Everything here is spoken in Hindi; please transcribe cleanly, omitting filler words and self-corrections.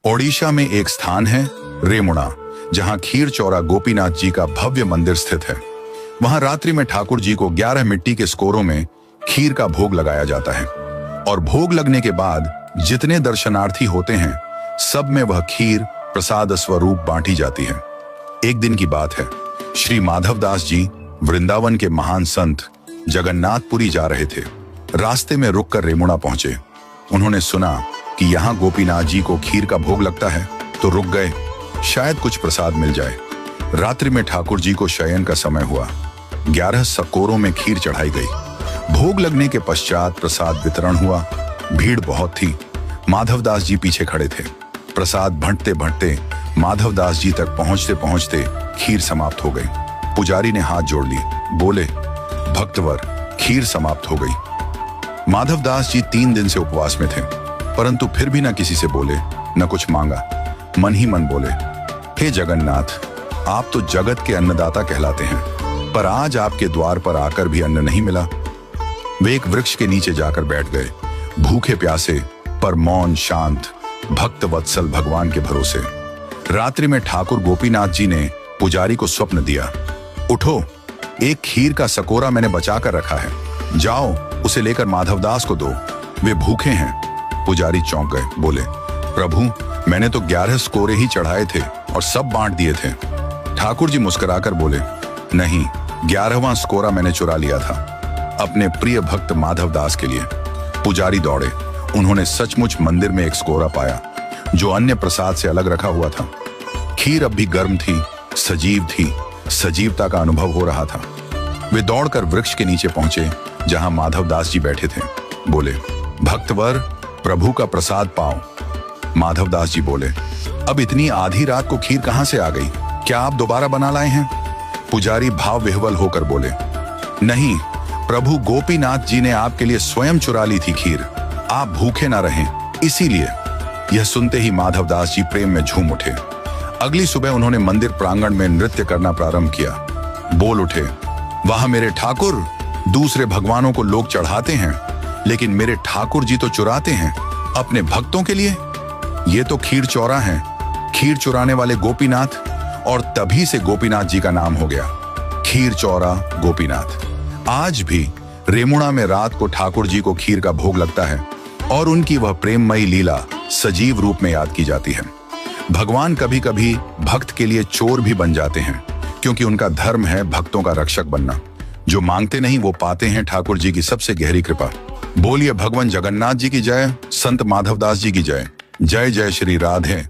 ओडिशा में एक स्थान है रेमुणा, जहां खीर चौरा गोपीनाथ जी का भव्य मंदिर स्थित है। वहां रात्रि में ठाकुर जी को 11 मिट्टी के स्कोरों में खीर का भोग लगाया जाता है और भोग लगने के बाद जितने दर्शनार्थी होते हैं सब में वह खीर प्रसाद स्वरूप बांटी जाती है। एक दिन की बात है, श्री माधवदास जी वृंदावन के महान संत जगन्नाथपुरी जा रहे थे। रास्ते में रुककर रेमुणा पहुंचे। उन्होंने सुना कि यहाँ गोपीनाथ जी को खीर का भोग लगता है, तो रुक गए, शायद कुछ प्रसाद मिल जाए। रात्रि में ठाकुर जी को शयन का समय हुआ। 11 सकोरों में खीर चढ़ाई गई। भोग लगने के पश्चात प्रसाद वितरण हुआ। भीड़ बहुत थी। माधवदास जी पीछे खड़े थे। प्रसाद भंटते भंटते माधवदास जी तक पहुंचते पहुंचते खीर समाप्त हो गई। पुजारी ने हाथ जोड़ लिए, बोले, भक्तवर, खीर समाप्त हो गई। माधवदास जी 3 दिन से उपवास में थे, परंतु फिर भी न किसी से बोले, न कुछ मांगा। मन ही मन बोले, हे जगन्नाथ, आप तो जगत के अन्नदाता कहलाते हैं, पर आज आपके द्वार पर आकर भी अन्न नहीं मिला। वे एक वृक्ष के नीचे जाकर बैठ गए, भूखे प्यासे पर मौन शांत भक्त वत्सल भगवान के भरोसे। रात्रि में ठाकुर गोपीनाथ जी ने पुजारी को स्वप्न दिया, उठो, एक खीर का सकोरा मैंने बचा कर रखा है, जाओ उसे लेकर माधवदास को दो, वे भूखे हैं। पुजारी चौंक गए, बोले, प्रभु, मैंने तो 11 स्कोरे ही चढ़ाए थे और सब बांट दिए थे। ठाकुर जी मुस्कुराकर बोले, नहीं, 11वां स्कोरा मैंने चुरा लिया था, अपने प्रिय भक्त माधवदास के लिए। पुजारी दौड़े। उन्होंने सचमुच मंदिर में एक स्कोरा पाया, जो अन्य प्रसाद से अलग रखा हुआ था। खीर अब भी गर्म थी, सजीव थी, सजीवता का अनुभव हो रहा था। वे दौड़कर वृक्ष के नीचे पहुंचे, जहां माधवदास जी बैठे थे। बोले, भक्तवर, प्रभु का प्रसाद पाओ। माधवदास जी बोले, अब इतनी आधी रात को खीर कहां से आ गई? क्या आप दोबारा बना लाए हैं? पुजारी भाव विह्वल होकर बोले, नहीं, प्रभु गोपीनाथ जी ने आपके लिए स्वयं चुरा ली थी खीर, आप भूखे ना रहें, इसीलिए। यह सुनते ही माधवदास जी प्रेम में झूम उठे। अगली सुबह उन्होंने मंदिर प्रांगण में नृत्य करना प्रारंभ किया। बोल उठे, वहां मेरे ठाकुर, दूसरे भगवानों को लोग चढ़ाते हैं, लेकिन मेरे ठाकुर जी तो चुराते हैं अपने भक्तों के लिए। ये तो खीर चौरा है, खीर चुराने वाले गोपीनाथ, और तभी से गोपीनाथ जी का नाम हो गया, खीर चौरा गोपीनाथ। आज भी रेमुणा में रात को ठाकुर जी को खीर का भोग लगता है और उनकी वह प्रेममयी लीला सजीव रूप में याद की जाती है। भगवान कभी कभी भक्त के लिए चोर भी बन जाते हैं, क्योंकि उनका धर्म है भक्तों का रक्षक बनना। जो मांगते नहीं वो पाते हैं ठाकुर जी की सबसे गहरी कृपा। बोलिए भगवान जगन्नाथ जी की जय, संत माधवदास जी की जय। जय जय श्री राधे।